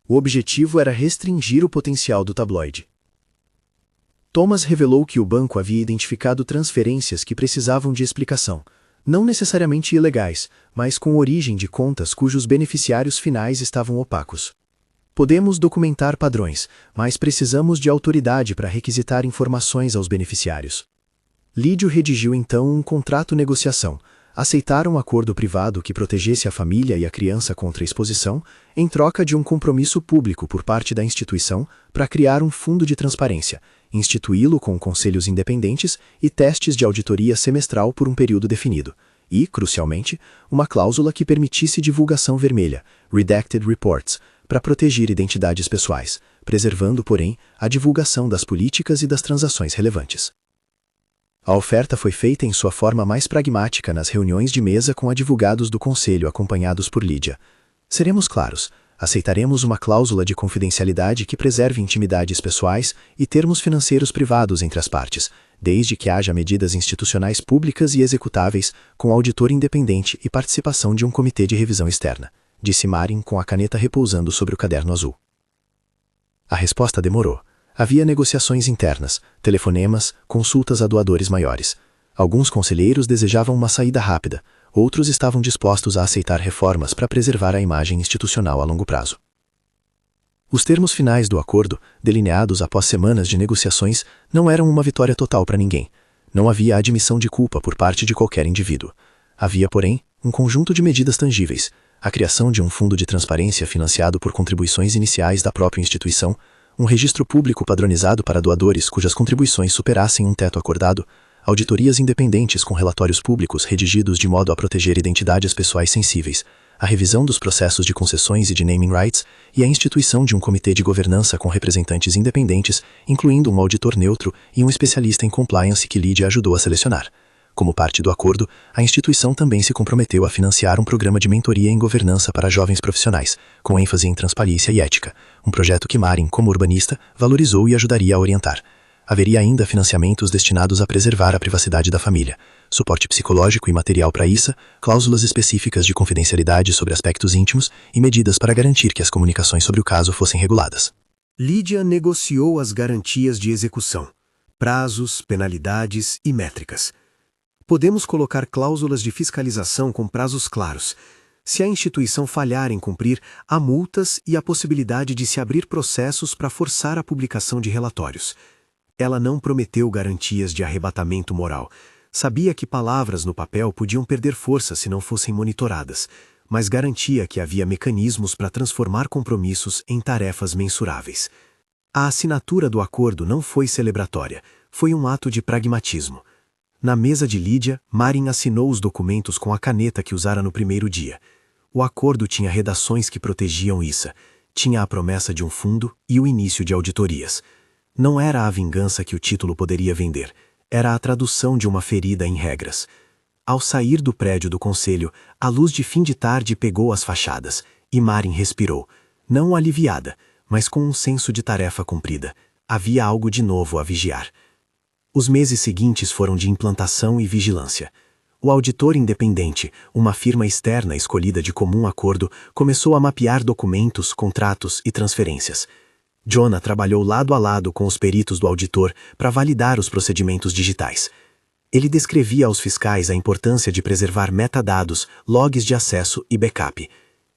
O objetivo era restringir o potencial do tabloide. Thomas revelou que o banco havia identificado transferências que precisavam de explicação, não necessariamente ilegais, mas com origem de contas cujos beneficiários finais estavam opacos. Podemos documentar padrões, mas precisamos de autoridade para requisitar informações aos beneficiários. Lídio redigiu então um contrato-negociação. Aceitaram um acordo privado que protegesse a família e a criança contra a exposição, em troca de um compromisso público por parte da instituição para criar um fundo de transparência, instituí-lo com conselhos independentes e testes de auditoria semestral por um período definido, e, crucialmente, uma cláusula que permitisse divulgação vermelha, Redacted Reports, para proteger identidades pessoais, preservando, porém, a divulgação das políticas e das transações relevantes. A oferta foi feita em sua forma mais pragmática nas reuniões de mesa com advogados do conselho acompanhados por Lídia. Seremos claros, aceitaremos uma cláusula de confidencialidade que preserve intimidades pessoais e termos financeiros privados entre as partes, desde que haja medidas institucionais públicas e executáveis, com auditor independente e participação de um comitê de revisão externa, disse Marin com a caneta repousando sobre o caderno azul. A resposta demorou. Havia negociações internas, telefonemas, consultas a doadores maiores. Alguns conselheiros desejavam uma saída rápida, outros estavam dispostos a aceitar reformas para preservar a imagem institucional a longo prazo. Os termos finais do acordo, delineados após semanas de negociações, não eram uma vitória total para ninguém. Não havia admissão de culpa por parte de qualquer indivíduo. Havia, porém, um conjunto de medidas tangíveis, a criação de um fundo de transparência financiado por contribuições iniciais da própria instituição, um registro público padronizado para doadores cujas contribuições superassem um teto acordado, auditorias independentes com relatórios públicos redigidos de modo a proteger identidades pessoais sensíveis, a revisão dos processos de concessões e de naming rights e a instituição de um comitê de governança com representantes independentes, incluindo um auditor neutro e um especialista em compliance que Lídia ajudou a selecionar. Como parte do acordo, a instituição também se comprometeu a financiar um programa de mentoria em governança para jovens profissionais, com ênfase em transparência e ética, um projeto que Marin, como urbanista, valorizou e ajudaria a orientar. Haveria ainda financiamentos destinados a preservar a privacidade da família, suporte psicológico e material para Issa, cláusulas específicas de confidencialidade sobre aspectos íntimos e medidas para garantir que as comunicações sobre o caso fossem reguladas. Lídia negociou as garantias de execução, prazos, penalidades e métricas. Podemos colocar cláusulas de fiscalização com prazos claros. Se a instituição falhar em cumprir, há multas e a possibilidade de se abrir processos para forçar a publicação de relatórios. Ela não prometeu garantias de arrebatamento moral. Sabia que palavras no papel podiam perder força se não fossem monitoradas, mas garantia que havia mecanismos para transformar compromissos em tarefas mensuráveis. A assinatura do acordo não foi celebratória, foi um ato de pragmatismo. Na mesa de Lídia, Marin assinou os documentos com a caneta que usara no primeiro dia. O acordo tinha redações que protegiam Issa, tinha a promessa de um fundo e o início de auditorias. Não era a vingança que o título poderia vender, era a tradução de uma ferida em regras. Ao sair do prédio do conselho, a luz de fim de tarde pegou as fachadas, e Marin respirou, não aliviada, mas com um senso de tarefa cumprida. Havia algo de novo a vigiar. Os meses seguintes foram de implantação e vigilância. O auditor independente, uma firma externa escolhida de comum acordo, começou a mapear documentos, contratos e transferências. Jonah trabalhou lado a lado com os peritos do auditor para validar os procedimentos digitais. Ele descrevia aos fiscais a importância de preservar metadados, logs de acesso e backup.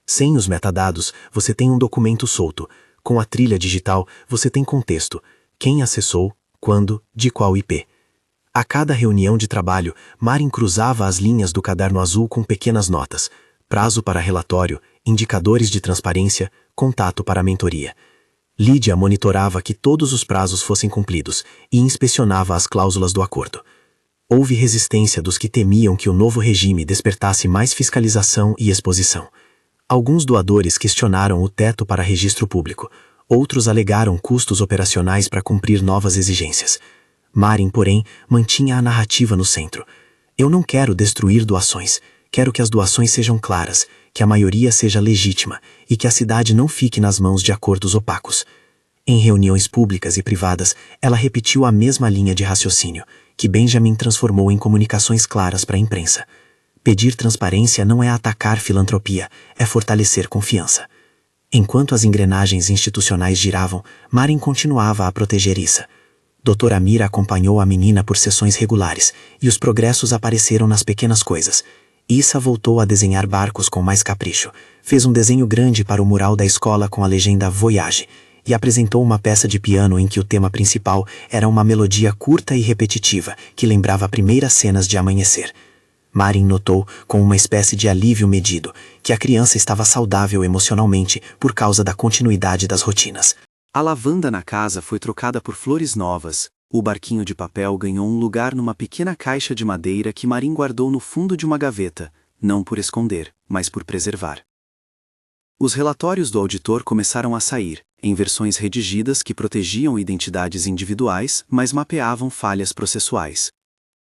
Sem os metadados, você tem um documento solto. Com a trilha digital, você tem contexto. Quem acessou, quando, de qual IP. A cada reunião de trabalho, Marin cruzava as linhas do caderno azul com pequenas notas, prazo para relatório, indicadores de transparência, contato para mentoria. Lídia monitorava que todos os prazos fossem cumpridos e inspecionava as cláusulas do acordo. Houve resistência dos que temiam que o novo regime despertasse mais fiscalização e exposição. Alguns doadores questionaram o teto para registro público, outros alegaram custos operacionais para cumprir novas exigências. Marin, porém, mantinha a narrativa no centro. Eu não quero destruir doações, quero que as doações sejam claras, que a maioria seja legítima e que a cidade não fique nas mãos de acordos opacos. Em reuniões públicas e privadas, ela repetiu a mesma linha de raciocínio, que Benjamin transformou em comunicações claras para a imprensa. Pedir transparência não é atacar filantropia, é fortalecer confiança. Enquanto as engrenagens institucionais giravam, Marin continuava a proteger Issa. Dr. Amir acompanhou a menina por sessões regulares, e os progressos apareceram nas pequenas coisas. Issa voltou a desenhar barcos com mais capricho, fez um desenho grande para o mural da escola com a legenda Voyage, e apresentou uma peça de piano em que o tema principal era uma melodia curta e repetitiva que lembrava primeiras cenas de amanhecer. Marin notou, com uma espécie de alívio medido, que a criança estava saudável emocionalmente por causa da continuidade das rotinas. A lavanda na casa foi trocada por flores novas. O barquinho de papel ganhou um lugar numa pequena caixa de madeira que Marin guardou no fundo de uma gaveta, não por esconder, mas por preservar. Os relatórios do auditor começaram a sair, em versões redigidas que protegiam identidades individuais, mas mapeavam falhas processuais.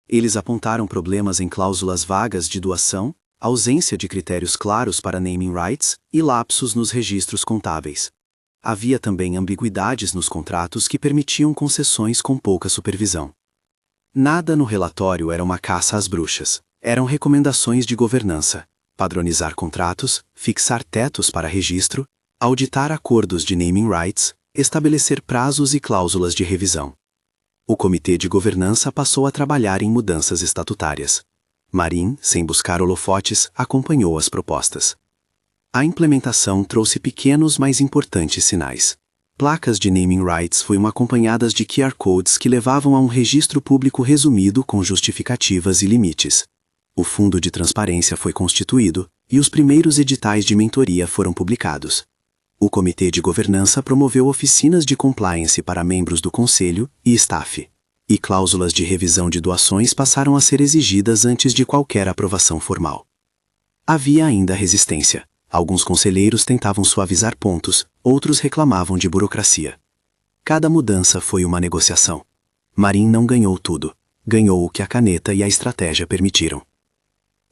Eles apontaram problemas em cláusulas vagas de doação, ausência de critérios claros para naming rights e lapsos nos registros contábeis. Havia também ambiguidades nos contratos que permitiam concessões com pouca supervisão. Nada no relatório era uma caça às bruxas. Eram recomendações de governança: padronizar contratos, fixar tetos para registro, auditar acordos de naming rights, estabelecer prazos e cláusulas de revisão. O comitê de governança passou a trabalhar em mudanças estatutárias. Marin, sem buscar holofotes, acompanhou as propostas. A implementação trouxe pequenos, mas importantes sinais. Placas de naming rights foram acompanhadas de QR codes que levavam a um registro público resumido com justificativas e limites. O Fundo de Transparência foi constituído e os primeiros editais de mentoria foram publicados. O Comitê de Governança promoveu oficinas de compliance para membros do Conselho e staff. E cláusulas de revisão de doações passaram a ser exigidas antes de qualquer aprovação formal. Havia ainda resistência. Alguns conselheiros tentavam suavizar pontos, outros reclamavam de burocracia. Cada mudança foi uma negociação. Marin não ganhou tudo. Ganhou o que a caneta e a estratégia permitiram.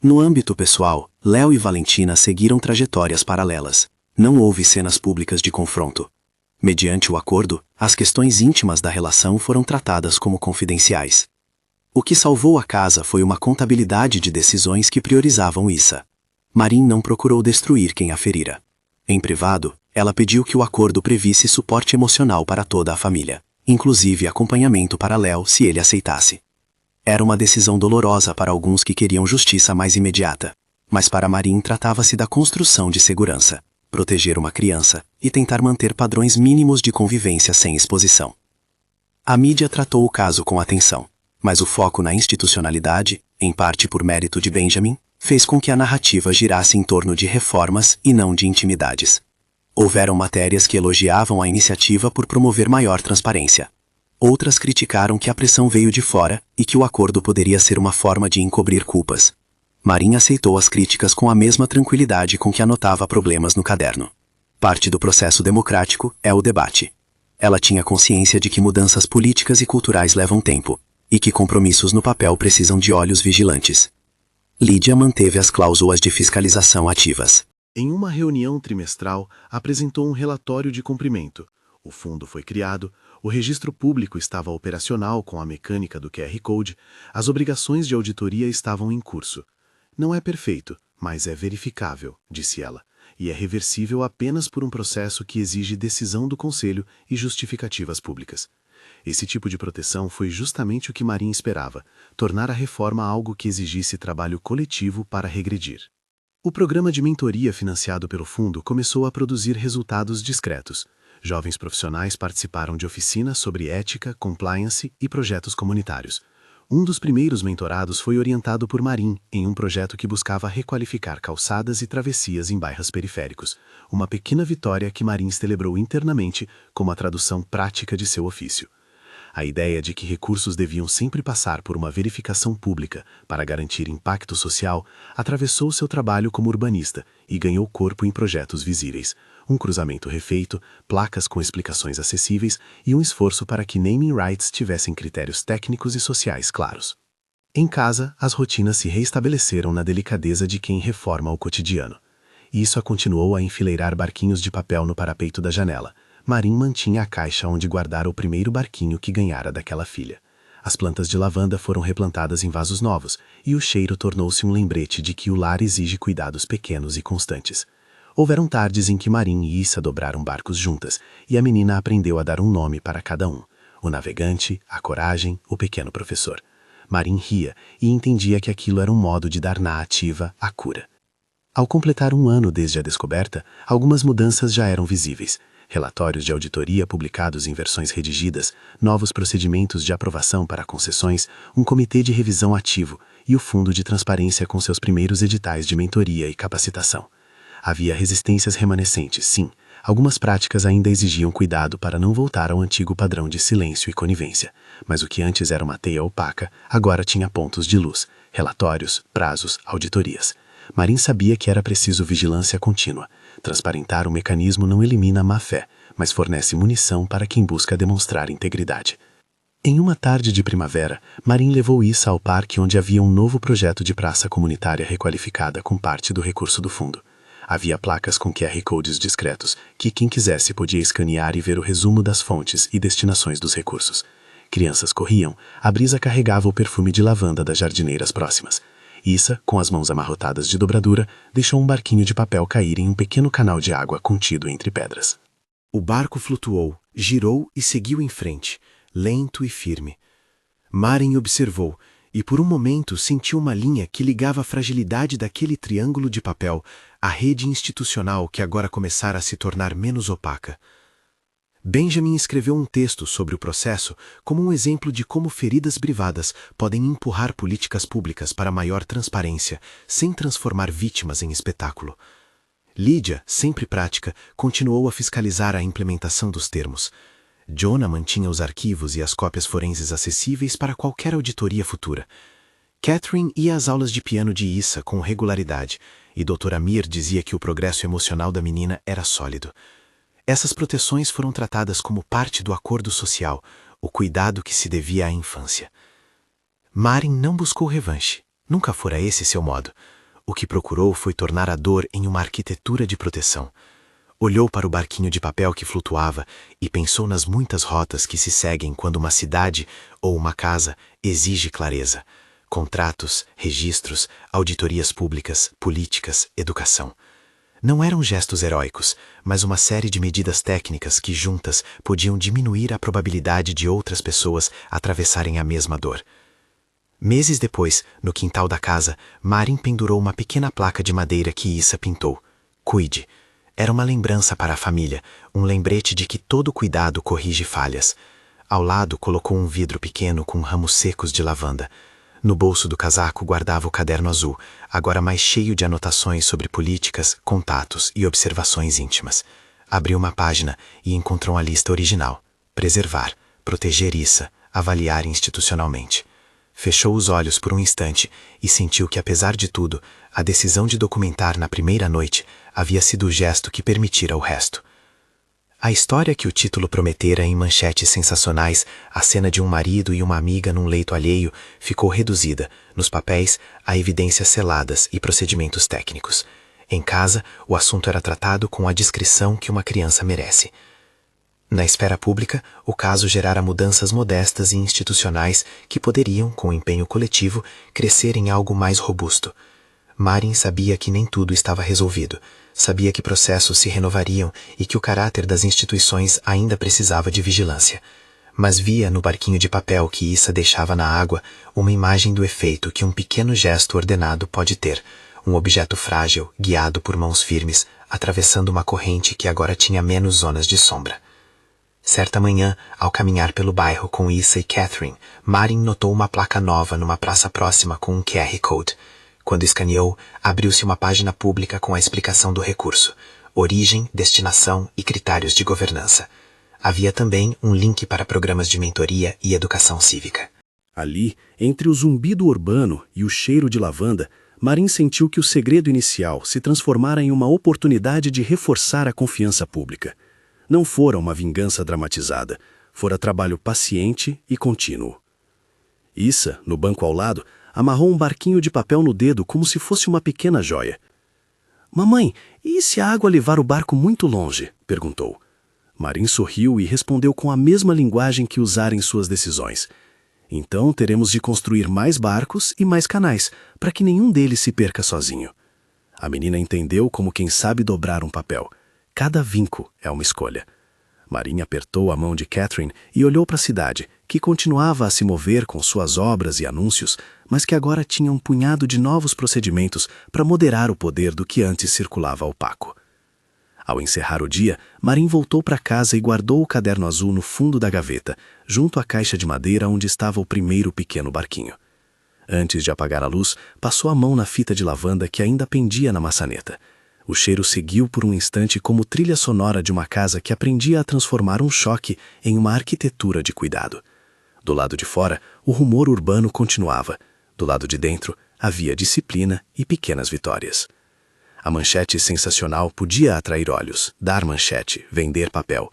No âmbito pessoal, Léo e Valentina seguiram trajetórias paralelas. Não houve cenas públicas de confronto. Mediante o acordo, as questões íntimas da relação foram tratadas como confidenciais. O que salvou a casa foi uma contabilidade de decisões que priorizavam Issa. Marin não procurou destruir quem a ferira. Em privado, ela pediu que o acordo previsse suporte emocional para toda a família, inclusive acompanhamento para Léo se ele aceitasse. Era uma decisão dolorosa para alguns que queriam justiça mais imediata, mas para Marin tratava-se da construção de segurança, proteger uma criança e tentar manter padrões mínimos de convivência sem exposição. A mídia tratou o caso com atenção, mas o foco na institucionalidade, em parte por mérito de Benjamin, fez com que a narrativa girasse em torno de reformas e não de intimidades. Houveram matérias que elogiavam a iniciativa por promover maior transparência. Outras criticaram que a pressão veio de fora e que o acordo poderia ser uma forma de encobrir culpas. Marin aceitou as críticas com a mesma tranquilidade com que anotava problemas no caderno. Parte do processo democrático é o debate. Ela tinha consciência de que mudanças políticas e culturais levam tempo, e que compromissos no papel precisam de olhos vigilantes. Lídia manteve as cláusulas de fiscalização ativas. Em uma reunião trimestral, apresentou um relatório de cumprimento. O fundo foi criado, o registro público estava operacional com a mecânica do QR Code, as obrigações de auditoria estavam em curso. Não é perfeito, mas é verificável, disse ela, e é reversível apenas por um processo que exige decisão do Conselho e justificativas públicas. Esse tipo de proteção foi justamente o que Marin esperava, tornar a reforma algo que exigisse trabalho coletivo para regredir. O programa de mentoria financiado pelo fundo começou a produzir resultados discretos. Jovens profissionais participaram de oficinas sobre ética, compliance e projetos comunitários. Um dos primeiros mentorados foi orientado por Marin em um projeto que buscava requalificar calçadas e travessias em bairros periféricos, uma pequena vitória que Marin celebrou internamente como a tradução prática de seu ofício. A ideia de que recursos deviam sempre passar por uma verificação pública para garantir impacto social atravessou seu trabalho como urbanista e ganhou corpo em projetos visíveis, um cruzamento refeito, placas com explicações acessíveis e um esforço para que naming rights tivessem critérios técnicos e sociais claros. Em casa, as rotinas se reestabeleceram na delicadeza de quem reforma o cotidiano. Issa continuou a enfileirar barquinhos de papel no parapeito da janela. Marin mantinha a caixa onde guardara o primeiro barquinho que ganhara daquela filha. As plantas de lavanda foram replantadas em vasos novos, e o cheiro tornou-se um lembrete de que o lar exige cuidados pequenos e constantes. Houveram tardes em que Marin e Issa dobraram barcos juntas, e a menina aprendeu a dar um nome para cada um: o navegante, a coragem, o pequeno professor. Marin ria e entendia que aquilo era um modo de dar na ativa a cura. Ao completar um ano desde a descoberta, algumas mudanças já eram visíveis. Relatórios de auditoria publicados em versões redigidas, novos procedimentos de aprovação para concessões, um comitê de revisão ativo e o Fundo de Transparência com seus primeiros editais de mentoria e capacitação. Havia resistências remanescentes, sim. Algumas práticas ainda exigiam cuidado para não voltar ao antigo padrão de silêncio e conivência, mas o que antes era uma teia opaca, agora tinha pontos de luz, relatórios, prazos, auditorias. Marin sabia que era preciso vigilância contínua. Transparentar o mecanismo não elimina a má-fé, mas fornece munição para quem busca demonstrar integridade. Em uma tarde de primavera, Marin levou Issa ao parque onde havia um novo projeto de praça comunitária requalificada com parte do recurso do fundo. Havia placas com QR codes discretos, que quem quisesse podia escanear e ver o resumo das fontes e destinações dos recursos. Crianças corriam, a brisa carregava o perfume de lavanda das jardineiras próximas. Issa, com as mãos amarrotadas de dobradura, deixou um barquinho de papel cair em um pequeno canal de água contido entre pedras. O barco flutuou, girou e seguiu em frente, lento e firme. Maren observou, e por um momento sentiu uma linha que ligava a fragilidade daquele triângulo de papel à rede institucional que agora começara a se tornar menos opaca. Benjamin escreveu um texto sobre o processo como um exemplo de como feridas privadas podem empurrar políticas públicas para maior transparência, sem transformar vítimas em espetáculo. Lídia, sempre prática, continuou a fiscalizar a implementação dos termos. Jonah mantinha os arquivos e as cópias forenses acessíveis para qualquer auditoria futura. Catherine ia às aulas de piano de Issa com regularidade, e Dr. Amir dizia que o progresso emocional da menina era sólido. Essas proteções foram tratadas como parte do acordo social, o cuidado que se devia à infância. Maren não buscou revanche. Nunca fora esse seu modo. O que procurou foi tornar a dor em uma arquitetura de proteção. Olhou para o barquinho de papel que flutuava e pensou nas muitas rotas que se seguem quando uma cidade ou uma casa exige clareza. Contratos, registros, auditorias públicas, políticas, educação. Não eram gestos heróicos, mas uma série de medidas técnicas que juntas podiam diminuir a probabilidade de outras pessoas atravessarem a mesma dor. Meses depois, no quintal da casa, Maren pendurou uma pequena placa de madeira que Issa pintou. Cuide. Era uma lembrança para a família, um lembrete de que todo cuidado corrige falhas. Ao lado colocou um vidro pequeno com ramos secos de lavanda. No bolso do casaco guardava o caderno azul, agora mais cheio de anotações sobre políticas, contatos e observações íntimas. Abriu uma página e encontrou a lista original. Preservar, proteger Issa, avaliar institucionalmente. Fechou os olhos por um instante e sentiu que, apesar de tudo, a decisão de documentar na primeira noite havia sido o gesto que permitira o resto. A história que o título prometera em manchetes sensacionais, a cena de um marido e uma amiga num leito alheio, ficou reduzida, nos papéis, a evidências seladas e procedimentos técnicos. Em casa, o assunto era tratado com a discrição que uma criança merece. Na esfera pública, o caso gerara mudanças modestas e institucionais que poderiam, com empenho coletivo, crescer em algo mais robusto. Maren sabia que nem tudo estava resolvido. Sabia que processos se renovariam e que o caráter das instituições ainda precisava de vigilância. Mas via no barquinho de papel que Issa deixava na água uma imagem do efeito que um pequeno gesto ordenado pode ter, um objeto frágil, guiado por mãos firmes, atravessando uma corrente que agora tinha menos zonas de sombra. Certa manhã, ao caminhar pelo bairro com Issa e Catherine, Maren notou uma placa nova numa praça próxima com um QR Code. Quando escaneou, abriu-se uma página pública com a explicação do recurso, origem, destinação e critérios de governança. Havia também um link para programas de mentoria e educação cívica. Ali, entre o zumbido urbano e o cheiro de lavanda, Maren sentiu que o segredo inicial se transformara em uma oportunidade de reforçar a confiança pública. Não fora uma vingança dramatizada, fora trabalho paciente e contínuo. Issa, no banco ao lado, amarrou um barquinho de papel no dedo como se fosse uma pequena joia. «Mamãe, e se a água levar o barco muito longe?» perguntou. Maren sorriu e respondeu com a mesma linguagem que usara em suas decisões. «Então teremos de construir mais barcos e mais canais, para que nenhum deles se perca sozinho». A menina entendeu como quem sabe dobrar um papel. Cada vinco é uma escolha. Maren apertou a mão de Catherine e olhou para a cidade, que continuava a se mover com suas obras e anúncios, mas que agora tinha um punhado de novos procedimentos para moderar o poder do que antes circulava opaco. Ao encerrar o dia, Maren voltou para casa e guardou o caderno azul no fundo da gaveta, junto à caixa de madeira onde estava o primeiro pequeno barquinho. Antes de apagar a luz, passou a mão na fita de lavanda que ainda pendia na maçaneta. O cheiro seguiu por um instante como trilha sonora de uma casa que aprendia a transformar um choque em uma arquitetura de cuidado. Do lado de fora, o rumor urbano continuava. Do lado de dentro, havia disciplina e pequenas vitórias. A manchete sensacional podia atrair olhos, dar manchete, vender papel.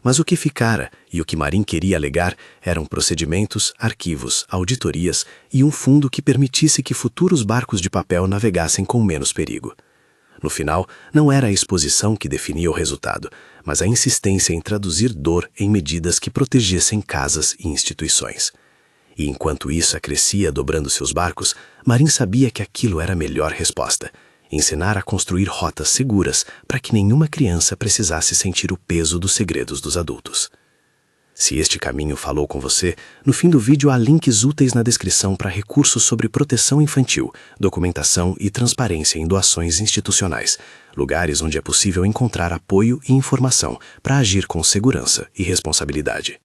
Mas o que ficara e o que Maren queria alegar eram procedimentos, arquivos, auditorias e um fundo que permitisse que futuros barcos de papel navegassem com menos perigo. No final, não era a exposição que definia o resultado, mas a insistência em traduzir dor em medidas que protegessem casas e instituições. E enquanto isso crescia dobrando seus barcos, Marin sabia que aquilo era a melhor resposta: ensinar a construir rotas seguras para que nenhuma criança precisasse sentir o peso dos segredos dos adultos. Se este caminho falou com você, no fim do vídeo há links úteis na descrição para recursos sobre proteção infantil, documentação e transparência em doações institucionais, lugares onde é possível encontrar apoio e informação para agir com segurança e responsabilidade.